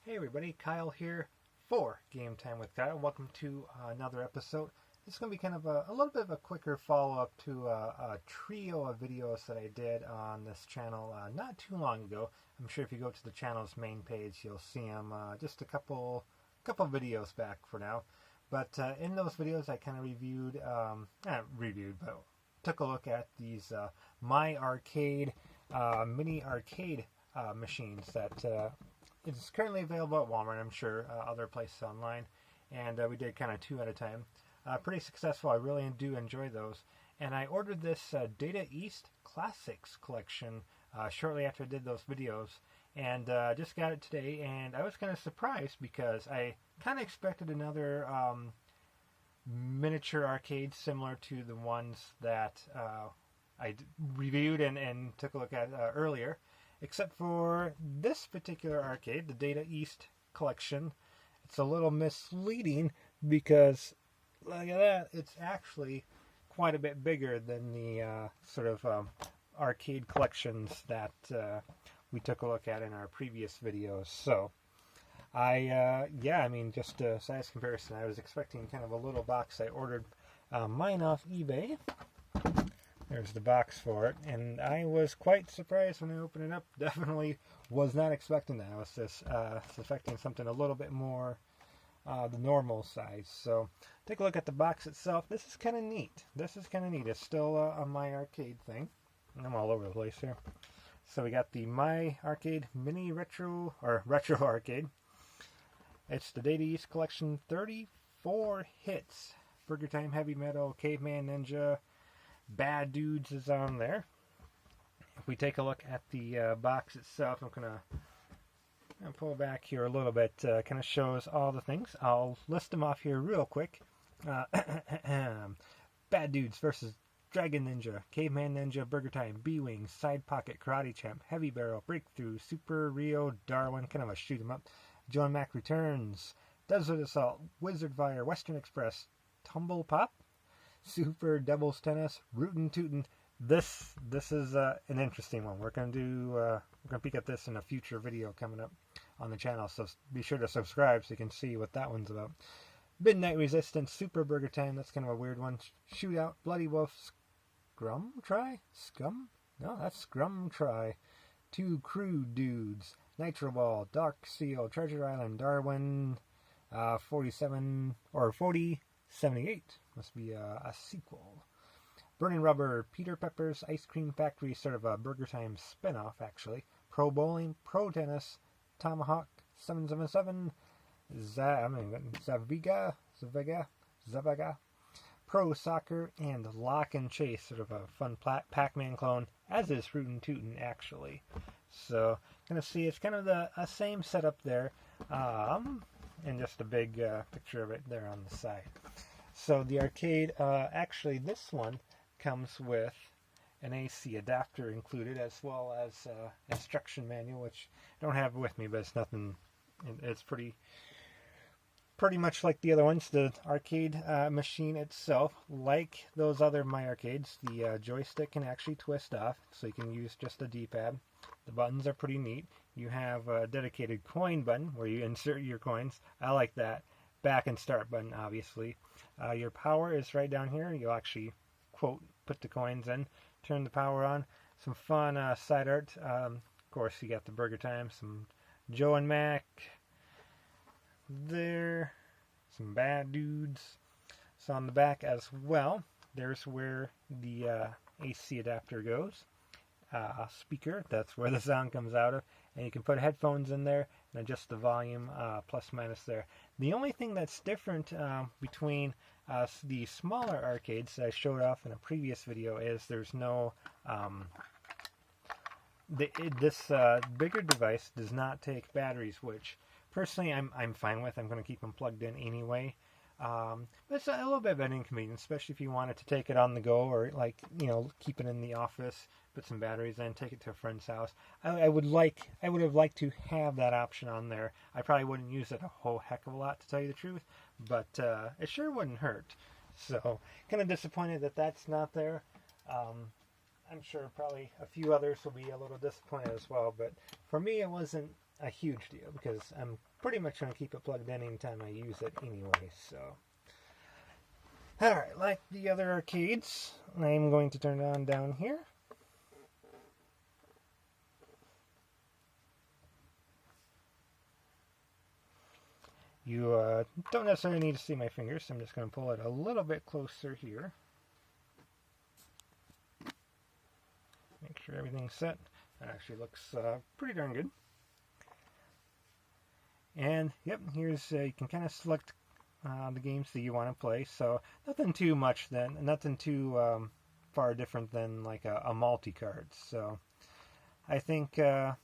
Hey everybody, Kyle here for Game Time with Kyle. Welcome to another episode. This is going to be kind of a little bit of a quicker follow-up to a trio of videos that I did on this channel not too long ago. I'm sure if you go to the channel's main page, you'll see them just a couple videos back for now. But in those videos, I kind of but took a look at these My Arcade mini arcade machines that it's currently available at Walmart, I'm sure, other places online, and we did kind of two at a time. Pretty successful. I really do enjoy those. And I ordered this Data East Classics collection shortly after I did those videos, and just got it today, and I was kind of surprised because I kind of expected another miniature arcade similar to the ones that I reviewed and took a look at earlier. Except for this particular arcade, the Data East collection, it's a little misleading because, look at that, it's actually quite a bit bigger than the arcade collections that we took a look at in our previous videos. So, just a size comparison, I was expecting kind of a little box. I ordered mine off eBay. There's the box for it, and I was quite surprised when I opened it up. Definitely was not expecting that. I was just suspecting something a little bit more the normal size. So take a look at the box itself. This is kind of neat. It's still a My Arcade thing. I'm all over the place here. So we got the My Arcade Mini Retro Arcade. It's the Data East Collection, 34 hits. Burger Time, Heavy Metal, Caveman Ninja, Bad Dudes is on there. If we take a look at the box itself, I'm going to pull back here a little bit. Kind of shows all the things. I'll list them off here real quick. Bad Dudes versus Dragon Ninja, Caveman Ninja, Burger Time, B-Wing, Side Pocket, Karate Champ, Heavy Barrel, Breakthrough, Super Rio, Darwin, kind of a shoot 'em up. Joe and Mac Returns, Desert Assault, Wizard Fire, Western Express, Tumble Pop, Super Devil's Tennis, Rootin' Tootin'. This is an interesting one. We're gonna peek at this in a future video coming up on the channel. So be sure to subscribe so you can see what that one's about. Midnight Resistance, Super Burger Time. That's kind of a weird one. Shootout, Bloody Wolf, Scrum Try. Two Crude Dudes, Nitro Ball, Dark Seal, Treasure Island, Darwin, 4078. Must be a sequel. Burning Rubber, Peter Pepper's Ice Cream Factory, sort of a Burger Time spin-off, actually. Pro Bowling, Pro Tennis, Tomahawk, 777, Zavaga, Pro Soccer, and Lock and Chase, sort of a fun Pac-Man clone, as is Rootin' Tootin', actually. So, gonna see, it's kind of the same setup there, and just a big picture of it there on the side. So the arcade, actually this one comes with an AC adapter included, as well as instruction manual, which I don't have with me, but it's nothing, it's pretty much like the other ones. The arcade machine itself, like those other My Arcades, the joystick can actually twist off, so you can use just a D-pad. The buttons are pretty neat. You have a dedicated coin button where you insert your coins. I like that. Back and start button, obviously. Your power is right down here. You'll actually, quote, put the coins in, turn the power on. Some fun side art. Of course, you got the Burger Time, some Joe and Mac there, some Bad Dudes. So on the back as well, there's where the AC adapter goes. Speaker, that's where the sound comes out of, and you can put headphones in there and adjust the volume plus minus there. The only thing that's different between the smaller arcades that I showed off in a previous video is there's no this bigger device does not take batteries, which personally I'm fine with. I'm going to keep them plugged in anyway. But it's a little bit of an inconvenience, especially if you wanted to take it on the go, or keep it in the office, put some batteries in, take it to a friend's house. I would have liked to have that option on there. I probably wouldn't use it a whole heck of a lot, to tell you the truth, but it sure wouldn't hurt. So kind of disappointed that that's not there. I'm sure probably a few others will be a little disappointed as well, but for me it wasn't a huge deal because I'm pretty much going to keep it plugged in anytime I use it anyway. So, alright, like the other arcades, I'm going to turn it on down here. You don't necessarily need to see my fingers, so I'm just going to pull it a little bit closer here. Make sure everything's set. That actually looks pretty darn good. And, yep, here's, you can kind of select the games that you want to play. So, nothing too much then, nothing too far different than like a multi-card. So, I think, you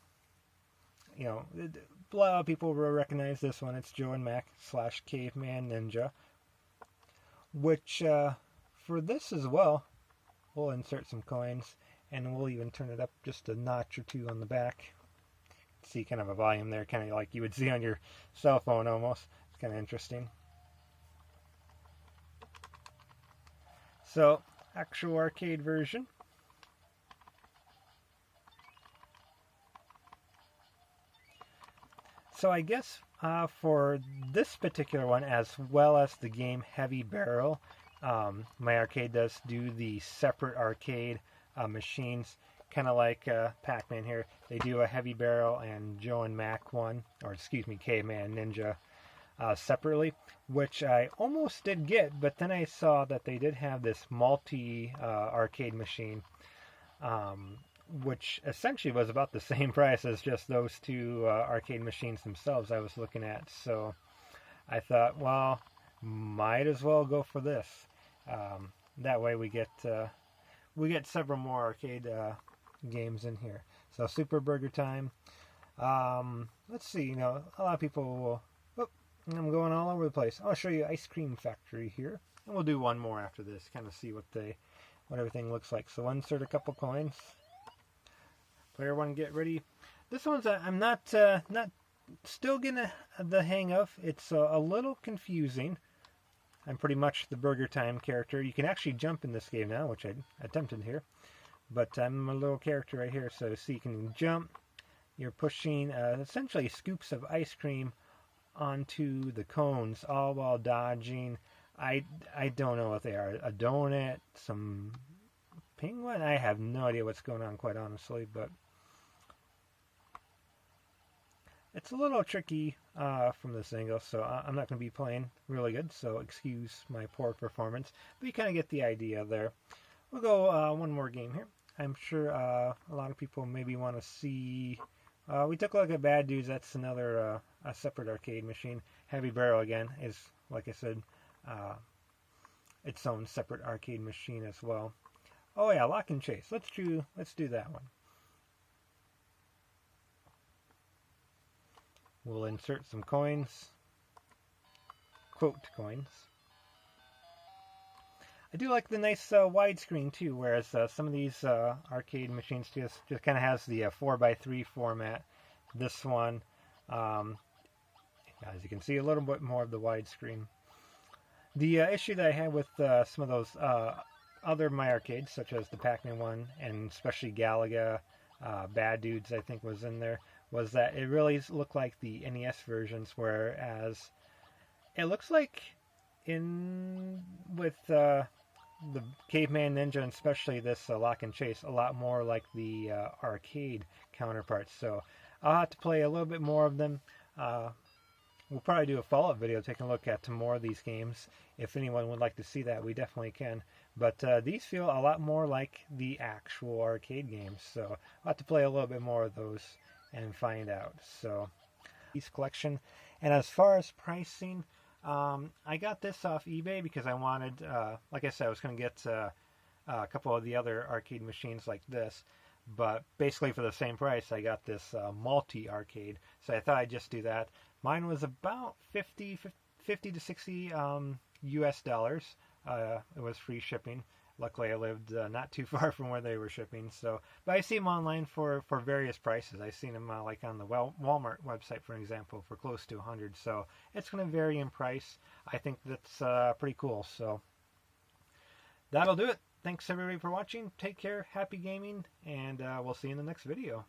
know, a lot of people will recognize this one. It's Joe and Mac / Caveman Ninja. Which, for this as well, we'll insert some coins. And we'll even turn it up just a notch or two on the back. See kind of a volume there, kind of like you would see on your cell phone almost. It's kind of interesting. So, actual arcade version. So I guess for this particular one, as well as the game Heavy Barrel, my arcade does do the separate arcade machines, kind of like Pac-Man here. They do a Heavy Barrel and Joe and Mac one, or excuse me, Caveman Ninja separately, which I almost did get, but then I saw that they did have this multi-arcade machine, which essentially was about the same price as just those two arcade machines themselves I was looking at. So I thought, well, might as well go for this. That way we get several more arcade games in here. So Super Burger Time. Let's see. You know, a lot of people will. Oh, I'm going all over the place. I'll show you Ice Cream Factory here, and we'll do one more after this. Kind of see what everything looks like. So insert a couple coins. Player one, get ready. This one's I'm not still getting the hang of. It's a little confusing. I'm pretty much the Burger Time character. You can actually jump in this game now, which I attempted here. But I'm a little character right here, so see, you can jump. You're pushing essentially scoops of ice cream onto the cones, all while dodging. I don't know what they are. A donut, some penguin? I have no idea what's going on, quite honestly, but it's a little tricky from this angle, so I'm not going to be playing really good, so excuse my poor performance. But you kind of get the idea there. We'll go one more game here. I'm sure a lot of people maybe want to see... we took a look at Bad Dudes. That's another a separate arcade machine. Heavy Barrel, again, is, like I said, its own separate arcade machine as well. Oh yeah, Lock and Chase. Let's do that one. We'll insert some coins. Quote coins. I do like the nice widescreen too, whereas some of these arcade machines just kind of has the 4x3 format. This one, as you can see, a little bit more of the widescreen. The issue that I had with some of those other my arcades, such as the Pac-Man one, and especially Galaga, Bad Dudes, I think was in there, was that it really looked like the NES versions, whereas it looks like with the Caveman Ninja, and especially this Lock and Chase, a lot more like the arcade counterparts. So I'll have to play a little bit more of them. We'll probably do a follow-up video taking a look at more of these games. If anyone would like to see that, we definitely can. But these feel a lot more like the actual arcade games. So I'll have to play a little bit more of those and find out. So, these collection. And as far as pricing, I got this off eBay because I wanted, like I said, I was going to get a couple of the other arcade machines like this. But basically for the same price, I got this multi-arcade. So I thought I'd just do that. Mine was about 50 to 60 US dollars. It was free shipping. Luckily, I lived not too far from where they were shipping. So, but I see them online for various prices. I've seen them like on the Walmart website, for example, for close to 100. So it's going to vary in price. I think that's pretty cool. So that'll do it. Thanks everybody for watching. Take care. Happy gaming, and we'll see you in the next video.